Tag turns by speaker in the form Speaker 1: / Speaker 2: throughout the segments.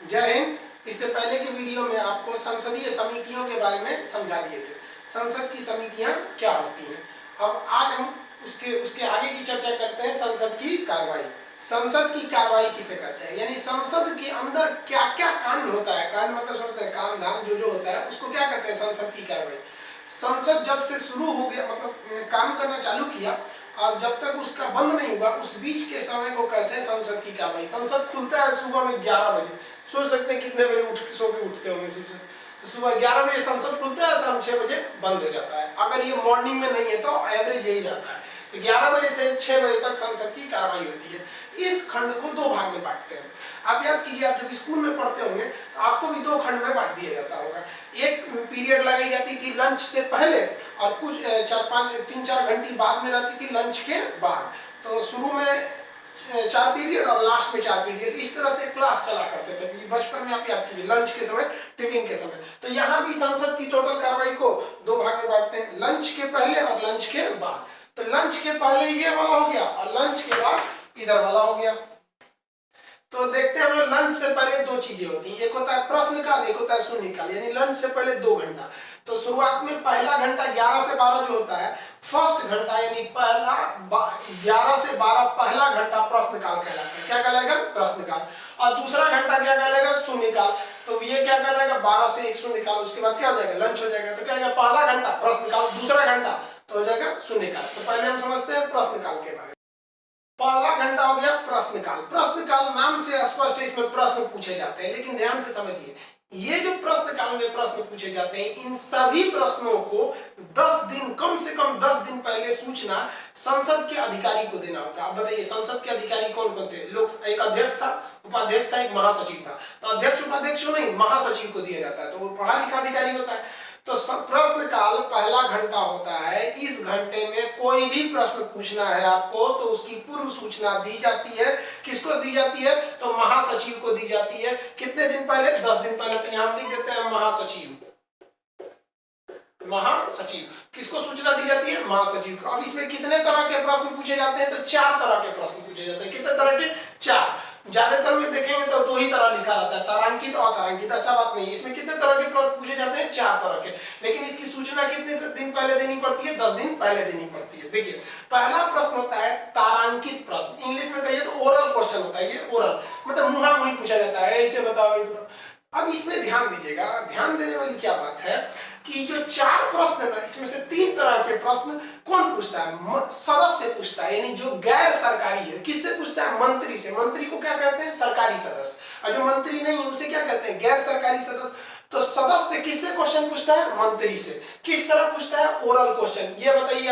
Speaker 1: जय हिंद। इससे पहले की वीडियो में आपको संसदीय समितियों के बारे में समझा दिए थे। संसद की समितियां क्या होती हैं। अब आज हम उसके आगे की चर्चा करते हैं। संसद की कार्रवाई। संसद की कार्रवाई किसे कहते हैं, यानी संसद के अंदर क्या क्या कांड होता है। कांड मतलब समझते हैं, काम धाम जो होता है उसको क्या कहते हैं, संसद की कार्रवाई। संसद जब से शुरू हो गया, मतलब काम करना चालू किया और जब तक उसका बंद नहीं हुआ, उस बीच के समय को कहते हैं संसद की कार्रवाई। संसद खुलता है सुबह में 11 बजे। सोच सकते हैं कितने बजे सो के उठते होंगे। तो सुबह 11 बजे संसद खुलता है, शाम 6 बजे बंद हो जाता है। अगर ये मॉर्निंग में नहीं है तो एवरेज यही रहता है। तो 11 बजे से 6 बजे तक संसद की कार्रवाई होती है। इस खंड को दो भाग में बांटते हैं। आप याद कीजिए, आप जब स्कूल में पढ़ते होंगे तो आपको भी दो खंड में बांट दिया जाता होगा। एक पीरियड लगाई जाती थी लंच से पहले और कुछ 3-4 घंटे बाद में रहती थी लंच के बाद। तो शुरू में 4 पीरियड और लास्ट में 4 पीरियड, इस तरह से क्लास चला करते थे। बचपन में आप याद कीजिए, लंच के समय, टिफिन के समय। तो यहाँ भी संसद की टोटल कार्रवाई को दो भाग में बांटते हैं, लंच के पहले और लंच के बाद। तो लंच के पहले ये वाला हो गया और लंच के बाद इधर वाला हो गया। तो देखते हैं हम लोग, लंच से पहले दो चीजें होती हैं, एक होता है प्रश्नकाल, एक होता है शून्यकाल। यानी लंच से पहले 2 घंटा। तो शुरुआत में पहला घंटा 11 से 12 जो होता है, फर्स्ट घंटा यानी पहला 11 से 12 पहला घंटा प्रश्नकाल कहलाता है। क्या कहलाएगा, प्रश्नकाल। और दूसरा घंटा क्या कहलाएगा, शून्यकाल। तो ये क्या कहलाएगा, 12 से 1 शून्यकाल। उसके बाद क्या हो जाएगा, लंच हो जाएगा। तो क्या होगा, पहला घंटा प्रश्नकाल, दूसरा घंटा तो हो जाएगा शून्यकाल। तो पहले हम समझते हैं प्रश्नकाल के बारे में। पहला घंटा हो गया प्रश्नकाल। प्रश्नकाल नाम से स्पष्ट है, इसमें प्रश्न पूछे जाते हैं। लेकिन ध्यान से समझिए, ये जो प्रश्नकाल में प्रश्न पूछे जाते हैं, इन सभी प्रश्नों को 10 दिन, कम से कम 10 दिन पहले सूचना संसद के अधिकारी को देना होता है। आप बताइए, संसद के अधिकारी कौन कौन थे? लोग, एक अध्यक्ष था, उपाध्यक्ष था, एक महासचिव था। तो अध्यक्ष उपाध्यक्ष को नहीं, महासचिव को दिया जाता है। तो वो पढ़ा लिखा अधिकारी होता है। तो प्रश्नकाल पहला घंटा होता है। इस घंटे में कोई भी प्रश्न पूछना है आपको तो उसकी पूर्व सूचना दी जाती है। किसको दी जाती है, तो महासचिव को दी जाती है। कितने दिन पहले, 10 दिन पहले। तो यहां लिख देते हैं महासचिव। महासचिव किसको सूचना दी जाती है, महासचिव को। अब इसमें कितने तरह के प्रश्न पूछे जाते हैं, तो 4 तरह के प्रश्न पूछे जाते हैं। कितने तरह के, 4। ज्यादातर में देखेंगे तो 2 ही तरह लिखा रहता है, तारांकित और अतारांकित। ऐसा बात नहीं है। इसमें कितने तरह के प्रश्न पूछे जाते हैं, 4 तरह के। लेकिन इसकी सूचना कितने दिन पहले देनी पड़ती है, 10 दिन पहले देनी पड़ती है। देखिए, पहला प्रश्न होता है तारांकित प्रश्न। इंग्लिश में कहिए तो ओरल क्वेश्चन होता है। ये ओरल मतलब मुंहा मुंही पूछा जाता है, ऐसे बताओ, ये बताओ। अब इसमें ध्यान दीजिएगा, ध्यान देने वाली क्या बात है कि जो 4 प्रश्न है, इसमें से 3 तरह के प्रश्न कौन पूछता है, सदस्य पूछता है। यानी जो गैर सरकारी है, किससे पूछता है, मंत्री से। मंत्री को क्या कहते हैं, सरकारी सदस्य। और जो मंत्री नहीं है उसे क्या कहते हैं, गैर सरकारी सदस्य। तो सदस्य किससे क्वेश्चन पूछता है, मंत्री से। किस तरह पूछता है, ओरल क्वेश्चन। ये बताइए,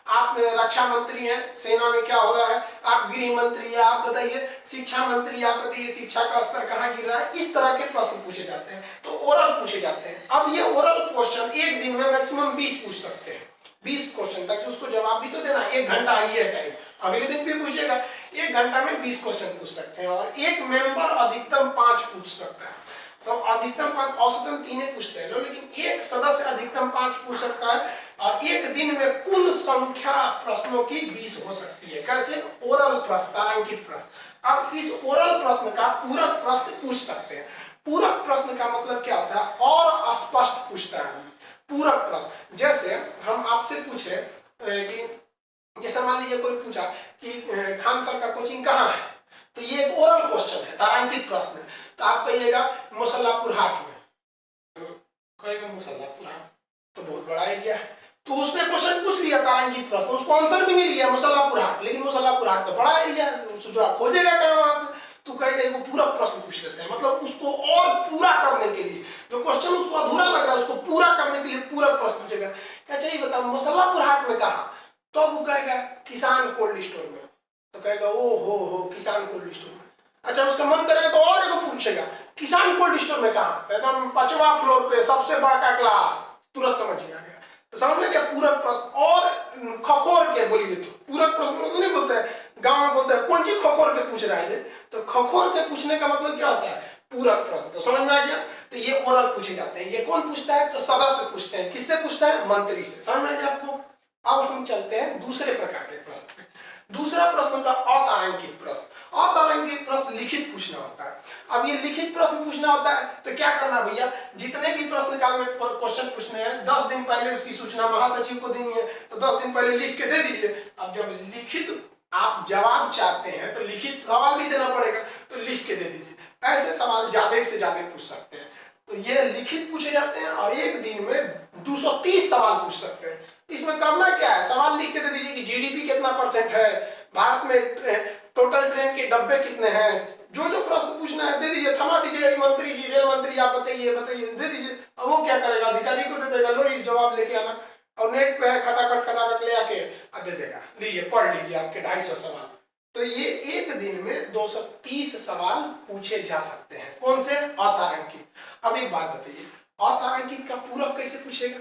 Speaker 1: आप रक्षा मंत्री हैं, सेना में क्या हो रहा है। आप गृह मंत्री है, आप बताइए। शिक्षा मंत्री, आप बताइए शिक्षा का स्तर कहाँ गिर रहा है। इस तरह के प्रश्न पूछे जाते हैं, तो ओरल पूछे जाते हैं। अब ये ओरल क्वेश्चन एक दिन में मैक्सिमम 20 पूछ सकते हैं, 20 क्वेश्चन, ताकि उसको जवाब भी तो देना। 1 घंटा ही है टाइम, अगले दिन भी पूछेगा। 1 घंटा में 20 क्वेश्चन पूछ सकते हैं। और एक मेंबर अधिकतम 5 पूछ सकता है। तो अधिकतम 5, औसतन 3 पूछते हैं लोग, लेकिन एक सदस्य अधिकतम 5 पूछ सकता है। और एक दिन में कुल संख्या प्रश्नों की 20 हो सकती है। कैसे, ओरल प्रश्न, तारांकित प्रश्न। अब इस ओरल प्रश्न का पूरक प्रश्न पूछ सकते हैं। पूरक प्रश्न का मतलब क्या होता है, और स्पष्ट पूछता है पूरक प्रश्न। जैसे हम आपसे पूछे कि, जैसे मान लीजिए कोई पूछा कि खान सर का कोचिंग कहाँ है, तो ये एक ओरल क्वेश्चन है, तारांकित प्रश्न है। तो आप कहिएगा मुसल्लापुर हाट में। कहेगा मुसल्लापुर हाट, तो बहुत बड़ा एरिया है। तो उसने क्वेश्चन पूछ लिया, तारांकित प्रश्न, उसको आंसर भी मिल गया मुसल्लापुर हाट। लेकिन मुसल्लापुर हाट तो बड़ा एरिया है, उसको खोजेगा क्या वहां पे। तो कहेगा एक पूरा प्रश्न पूछ लेते हैं, मतलब उसको और पूरा करने के लिए, जो क्वेश्चन उसको अधूरा लग रहा है उसको पूरा करने के लिए पूरा प्रश्न पूछेगा। क्या चाहिए बताओ, मुसल्लापुर हाट में कहा। तो वो कहेगा किसान कोल्ड स्टोर में। तो कहेगा ओ हो किसान कोल्ड स्टोर में। अच्छा, उसका मन करेगा तो और एक पूछेगा, किसान कोल्ड स्टोर में कहा। कहता 5वां फ्लोर पे, सबसे बड़ा क्लास। तुरंत समझ में आ गया। तो समझ में क्या, पूरक प्रश्न। और खखोर के बोलिए तो पूरक प्रश्न तो नहीं बोलते हैं, गांव में बोलते हैं कौन चीज खखोर के पूछ रहा है। तो खखोर के पूछने का मतलब क्या होता है, पूरक प्रश्न। तो समझ में आ गया। तो ये ओरल पूछे जाते हैं। ये कौन पूछता है, तो सदस्य पूछते हैं। किससे पूछता है, मंत्री से। समझ में आ गया आपको। अब हम चलते हैं दूसरे प्रकार के प्रश्न पे। दूसरा प्रश्न होता है अतारांकित प्रश्न। अतारांकित प्रश्न लिखित पूछना होता है। अब ये लिखित प्रश्न पूछना होता है तो क्या करना भैया, जितने भी प्रश्न काल में क्वेश्चन पूछने हैं 10 दिन पहले उसकी सूचना महासचिव को देनी है, तो 10 दिन पहले लिख के दे दीजिए। अब जब लिखित आप जवाब चाहते हैं तो लिखित सवाल भी देना पड़ेगा, तो लिख के दे दीजिए। ऐसे सवाल ज्यादा से ज्यादा पूछ सकते हैं, तो ये लिखित पूछे जाते हैं और एक दिन में 230 सवाल पूछ सकते हैं। इसमें करना क्या है, सवाल लिख के दे दीजिए कि जीडीपी कितना % है, भारत में टोटल ट्रेन के डब्बे कितने हैं, जो जो प्रश्न पूछना है दे दीजिए, थमा दीजिए, मंत्री जी, रेल मंत्री आप बताइए बताइए, दे दीजिए। अब वो क्या करेगा, अधिकारी को दे देगा, लो ये जवाब लेके आना, और नेट पे है खटाखट ले आके दे देगा, लीजिए पढ़ लीजिए आपके 250 सवाल। तो ये एक दिन में 230 सवाल पूछे जा सकते हैं। कौन से, अतारांकित। अब एक बात बताइए, अतारांकित का पूरक कैसे पूछेगा।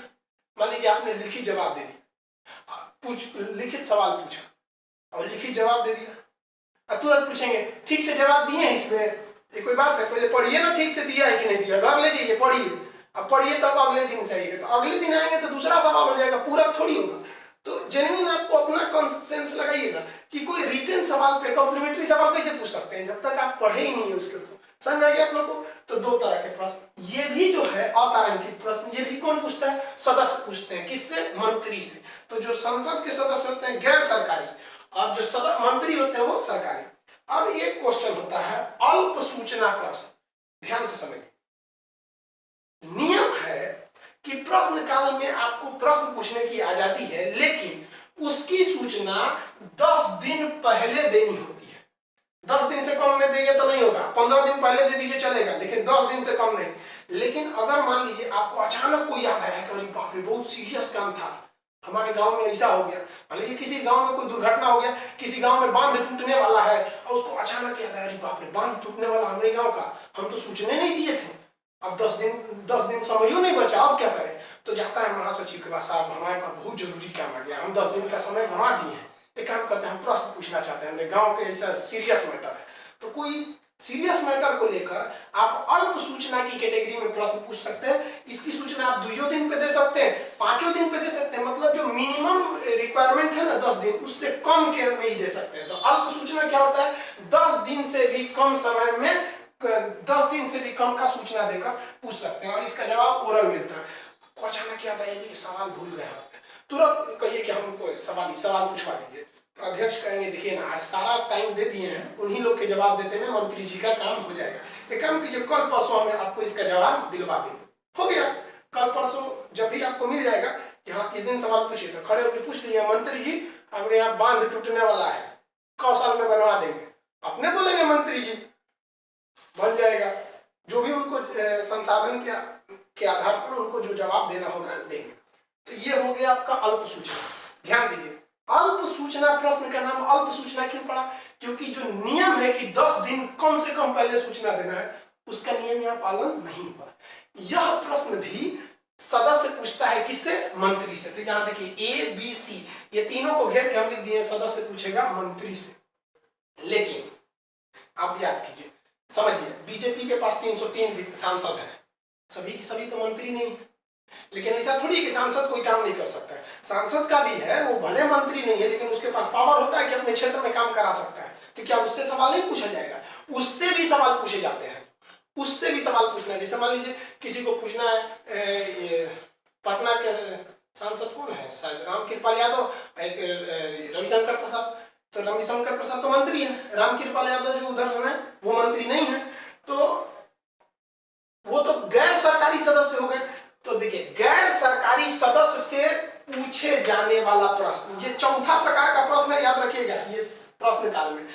Speaker 1: मान लीजिए आपने लिखित जवाब दे दिया, लिखित सवाल पूछा और लिखित जवाब दे दिया, तुरंत पूछेंगे ठीक से जवाब दिए हैं इसमें, ये कोई बात है, पहले पढ़िए ना ठीक से दिया है कि नहीं दिया, घर ले जाइए पढ़िए, अब पढ़िए तब अगले दिन से आइएगा, तो अगले दिन आएंगे तो दूसरा सवाल हो जाएगा, पूरक थोड़ी होगा। तो जेन्युइन आपको अपना कॉन्सेंस लगाइएगा कि कोई रिटन सवाल पे कॉम्प्लीमेंट्री सवाल कैसे पूछ सकते हैं जब तक आप पढ़े ही नहीं है उसके ऊपर। समझ आ गया आप लोग को। तो दो तरह के प्रश्न, ये भी जो है अतारांकित प्रश्न, ये भी कौन पूछता है, सदस्य पूछते हैं। किससे, मंत्री से। तो जो संसद के सदस्य होते हैं गैर सरकारी, और जो मंत्री होते हैं वो सरकारी। अब एक क्वेश्चन होता है अल्प सूचना प्रश्न, ध्यान से समझिए। नियम है कि प्रश्न काल में आपको प्रश्न पूछने की आजादी है, लेकिन उसकी सूचना 10 दिन पहले देनी होती है। 10 दिन से कम में देंगे तो नहीं होगा, 15 दिन पहले दे दीजिए चलेगा, लेकिन 10 दिन से कम नहीं। लेकिन अगर मान लीजिए आपको अचानक कोई याद आया कि अरे बाप रे बहुत सीरियस काम था, हमारे गांव में ऐसा हो गया, मान लीजिए किसी गांव में कोई दुर्घटना हो गया, किसी गांव में बांध टूटने वाला है और उसको अचानक याद आया, अरे बाप रे बांध टूटने वाला हमारे गांव का, हम तो सूचने नहीं दिए थे, अब 10 दिन समय नहीं बचा, अब क्या करें। तो जाता है महासचिव के पास, साहब हमारे पास बहुत जरूरी काम आ गया, हम 10 दिन का समय गंवा दिए हैं, एक काम करते हैं हम प्रश्न पूछना चाहते हैं, गांव के ऐसा सीरियस मैटर है। तो कोई सीरियस मैटर को लेकर आप अल्प सूचना की कैटेगरी में प्रश्न पूछ सकते हैं। इसकी सूचना आप 2 दिन पे दे सकते हैं, 5 दिन पे दे सकते हैं, मतलब जो मिनिमम रिक्वायरमेंट है ना 10 दिन, उससे कम के में ही दे सकते हैं। तो अल्प सूचना क्या होता है, 10 दिन से भी कम समय में 10 दिन से भी कम का सूचना देकर पूछ सकते हैं, और इसका जवाब ओरल मिलता है। आपको अचानक याद आया ये सवाल भूल गए, तुरंत कहिए कि हमको सवाल पूछवा दीजिए। तो अध्यक्ष कहेंगे देखिए ना आज सारा टाइम दे दिए हैं, उन्हीं लोग के जवाब देते में मंत्री जी का काम हो जाएगा। एक काम कीजिए, कल परसों हमें आपको इसका जवाब दिलवा देंगे, हो गया। कल परसों जब भी आपको मिल जाएगा कि हाँ इस दिन सवाल पूछिए, तो खड़े होकर पूछ लीजिए मंत्री जी हमारे यहाँ बांध टूटने वाला है, कौशल में बनवा देंगे, अपने बोलेंगे मंत्री जी, बन जाएगा। जो भी उनको संसाधन के आधार पर उनको जो जवाब देना होगा देंगे। तो ये हो गया आपका अल्प सूचना। ध्यान दीजिए, अल्प सूचना प्रश्न का नाम अल्प सूचना क्यों पड़ा, क्योंकि जो नियम है कि 10 दिन कम से कम पहले सूचना देना है, उसका नियम यहाँ पालन नहीं हुआ। यह प्रश्न भी सदस्य पूछता है, किससे, मंत्री से। तो यहाँ देखिए ए बी सी ये तीनों को घेर के हम लिख दिए, सदस्य पूछेगा मंत्री से। लेकिन आप याद कीजिए, समझिए, बीजेपी के पास 303 सांसद हैं, सभी की सभी तो मंत्री नहीं है, लेकिन ऐसा थोड़ी है कि सांसद कोई काम नहीं कर सकता है। सांसद का भी है, वो भले मंत्री नहीं है लेकिन उसके पास पावर होता है कि अपने क्षेत्र में काम करा सकता है। तो क्या उससे सवाल नहीं पूछा जाएगा, उससे भी सवाल पूछे जाते हैं, उससे भी सवाल पूछना है। जैसे मान लीजिए किसी को पूछना है, पटना के सांसद कौन है, शायद रामकृपाल यादव, एक रविशंकर प्रसाद, तो रविशंकर प्रसाद तो मंत्री है, रामकृपाल यादव जो उधर है वो मंत्री नहीं है, तो वो तो गैर सरकारी सदस्य हो गए। तो देखिए गैर सरकारी सदस्य से पूछे जाने वाला प्रश्न, ये चौथा प्रकार का प्रश्न है, याद रखिएगा। ये प्रश्न काल में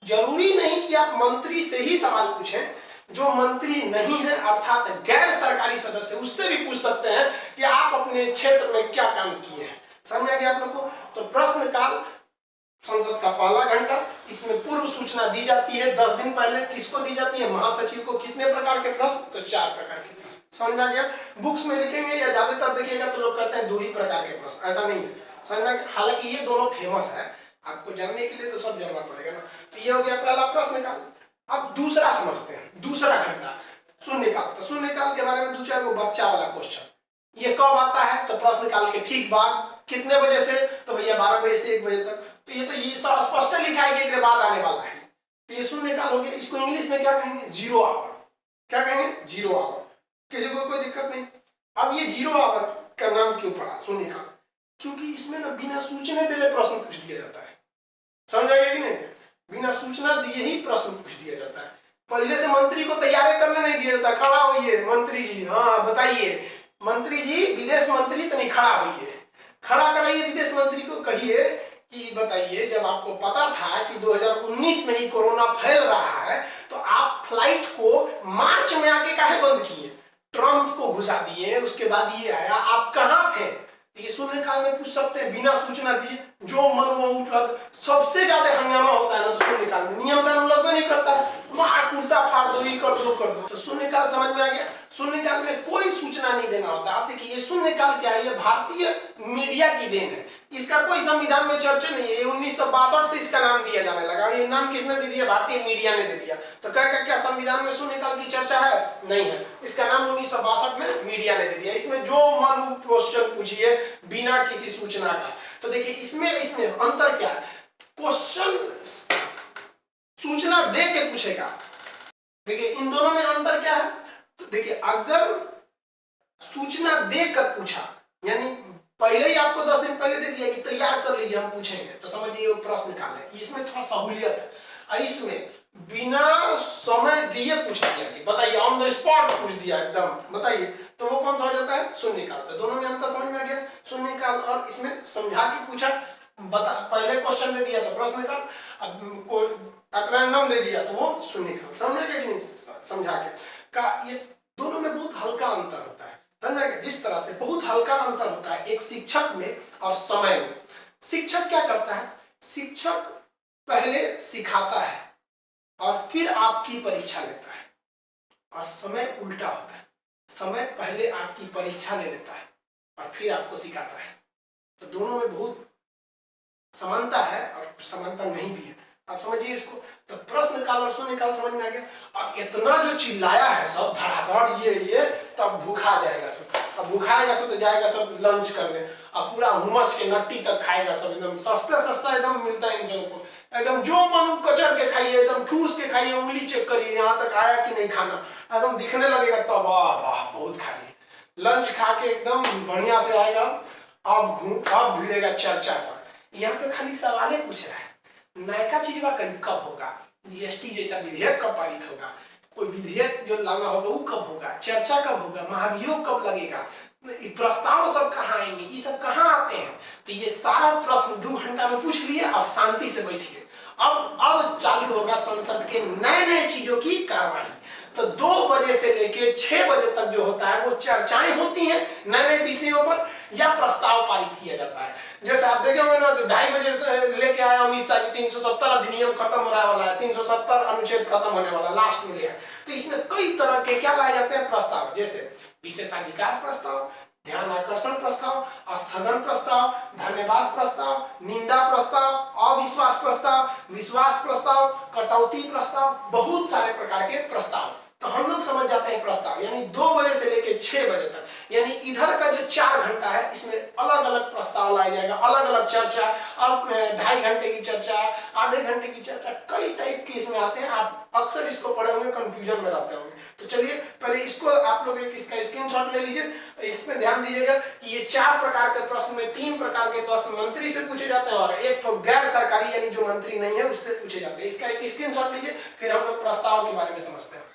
Speaker 1: जरूरी नहीं कि आप मंत्री से ही सवाल पूछें, जो मंत्री नहीं है अर्थात गैर सरकारी सदस्य, उससे भी पूछ सकते हैं कि आप अपने क्षेत्र में क्या काम किए हैं। समझ आ गया आप लोग को। तो प्रश्न काल संसद का पहला घंटा, इसमें पूर्व सूचना दी जाती है 10 दिन पहले। किसको दी जाती है, महासचिव को। कितने प्रकार के प्रश्न, तो 4 प्रकार के प्रश्न। समझ आ गया। बुक्स में लिखेंगे या ज्यादातर देखिएगा तो लोग कहते हैं 2 ही प्रकार के प्रश्न, ऐसा नहीं है। समझ आ गया। हालांकि ये दोनों फेमस है, आपको जानने के लिए तो सब जानना पड़ेगा ना। तो ये हो गया पहला प्रश्न काल। अब दूसरा समझते हैं, दूसरा घंटा शून्यकाल। तो शून्यकाल के बारे में 2-4 बच्चा वाला क्वेश्चन। ये कब आता है, तो प्रश्न काल के ठीक बाद। कितने बजे से, तो भैया 12 बजे से 1 बजे तक। तो ये तो ये सब स्पष्ट लिखा है कि एक बाद आने वाला है। तो ये शून्यकाल हो गया। इसको इंग्लिश में क्या कहेंगे? Zero hour. क्या कहेंगे? Zero hour. किसी को कोई दिक्कत नहीं। अब ये जीरो आवर का नाम क्यों पड़ा शून्यकाल? क्योंकि इसमें ना बिना सूचना दिए प्रश्न पूछ दिया जाता है। समझ आ गया कि नहीं? बिना सूचना दिए ही प्रश्न पूछ दिया जाता है। पहले से मंत्री को तैयारी करने नहीं दिया जाता। खड़ा होइए मंत्री जी, हाँ बताइए मंत्री जी, विदेश मंत्री तनी खड़ा होइए, खड़ा कराइए विदेश मंत्री को, कहिए कि बताइए जब आपको पता था कि 2019 में ही कोरोना फैल रहा है तो आप फ्लाइट को मार्च में आके काहे बंद किए? ट्रंप को घुसा दिए, उसके बाद ये आया, आप कहां थे? ये शून्यकाल में पूछ सकते हैं बिना सूचना दिए, जो मन वो उठा। सबसे ज्यादा हंगामा होता है ना तो शून्यकाल में, नियम कानून लगभग नहीं करता है, वहां कुर्ता फाड़ दो, ये कर दो कर दो। तो शून्यकाल समझ में आ गया? शून्यकाल में कोई सूचना नहीं देना होता। आप देखिए ये शून्यकाल क्या है? ये भारतीय मीडिया की देन है। इसका कोई संविधान में चर्चा नहीं है। ये 1962 से इसका नाम दिया जाने लगा। ये नाम किसने दे दिया? भारतीय मीडिया ने दे दिया। तो क्या संविधान में शून्यकाल की चर्चा है? नहीं है। इसका नाम 1962 में मीडिया ने दे दिया। इसमें जो मन क्वेश्चन पूछिए बिना किसी सूचना का। तो देखिए इसमें अंतर क्या है? क्वेश्चन सूचना दे के पूछेगा। देखिए इन दोनों में अंतर क्या है? तो देखिए अगर सूचना देकर पूछा, यानी पहले ही आपको 10 दिन पहले दे दिया कि तैयार कर लीजिए हम पूछेंगे, तो समझिए ये प्रश्न काल है। इसमें थोड़ा सहूलियत है। इसमें बिना समय दिए पूछ दिया कि बताइए, ऑन द स्पॉट पूछ दिया एकदम, बताइए, तो वो कौन सा हो जाता है? शून्यकाल। तो दोनों में अंतर समझ में आ गया? शून्यकाल और इसमें समझा के पूछा, बता पहले क्वेश्चन दे दिया तो प्रश्न काल, अब कोई रैंडम दे दिया तो वो शून्यकाल। समझ गया कि नहीं? समझा के का ये दोनों में बहुत हल्का अंतर होता है। समझ गया? जिस तरह से बहुत हल्का अंतर होता है एक शिक्षक में और समय में। शिक्षक क्या करता है? शिक्षक पहले सिखाता है और फिर आपकी परीक्षा लेता है, और समय उल्टा होता है। समय पहले आपकी परीक्षा ले लेता है और फिर आपको सिखाता है। तो दोनों में बहुत समानता है और समानता नहीं भी है। आप समझिए इसको। तो प्रश्न काल और शून्यकाल समझ में आ गया। अब इतना जो चिल्लाया है सब धड़ाधड़ ये तब भूखा जाएगा सब। अब भूखाएगा सब तो जाएगा सब लंच करने, अब पूरा हुमच के नट्टी तक खाएगा सब। एकदम सस्ता सस्ता एकदम मिलता है इन सबको, एकदम जो मन कचर के खाइए, एकदम ठूस के खाइए, उंगली चेक करिए यहाँ तक आया कि नहीं खाना, एकदम दिखने लगेगा तब वाह वाह बहुत खा लिए। लंच खा के एकदम बढ़िया से आएगा, अब भिड़ेगा चर्चा पर। यहाँ तो खाली सवाल पूछ रहा है, नयका चीज कब होगा, जीएसटी जैसा विधेयक कब पारित होगा, कोई विधेयक जो लाना होगा वो कब होगा, चर्चा कब होगा, महाभियोग कब लगेगा, प्रस्ताव सब कहाँ आएंगे, ये सब कहाँ आते हैं। तो ये सारा प्रश्न 2 घंटा में पूछ लिए। अब शांति से बैठिए। अब चालू होगा संसद के नए नए चीजों की कार्रवाई। तो 2 बजे से लेके 6 बजे तक जो होता है वो चर्चाएं होती हैं नए नए विषयों पर, या प्रस्ताव पारित किया जाता है। जैसे आप देखे होंगे ना, तो 2:30 बजे से लेके आया अमित शाह 370 अधिनियम खत्म हो रहा वाला है, 370 अनुच्छेद खत्म होने वाला, लास्ट में लिया है। तो इसमें कई तरह के क्या लाए जाते हैं प्रस्ताव, जैसे विशेषाधिकार प्रस्ताव, ध्यान आकर्षण प्रस्ताव, स्थगन प्रस्ताव, धन्यवाद प्रस्ताव, निंदा प्रस्ताव, अविश्वास प्रस्ताव, विश्वास प्रस्ताव, कटौती प्रस्ताव, बहुत सारे प्रकार के प्रस्ताव। तो हम लोग समझ जाते हैं प्रस्ताव यानी 2 बजे से लेकर 6 बजे तक, यानी इधर का जो 4 घंटा है इसमें अलग अलग प्रस्ताव लाया जाएगा, अलग अलग चर्चा, 2.5 घंटे की चर्चा, आधे घंटे की चर्चा, कई टाइप के इसमें आते हैं। आप अक्सर इसको पढ़े होंगे, कंफ्यूजन में रहते होंगे। तो चलिए पहले इसको आप लोग एक इसका स्क्रीनशॉट ले लीजिए। इसमें ध्यान दीजिएगा कि ये 4 प्रकार के प्रश्न में 3 प्रकार के प्रश्न मंत्री से पूछे जाते हैं और एक तो गैर सरकारी यानी जो मंत्री नहीं है उससे पूछे जाते हैं। इसका एक स्क्रीनशॉट लीजिए, फिर हम लोग प्रस्ताव के बारे में समझते हैं।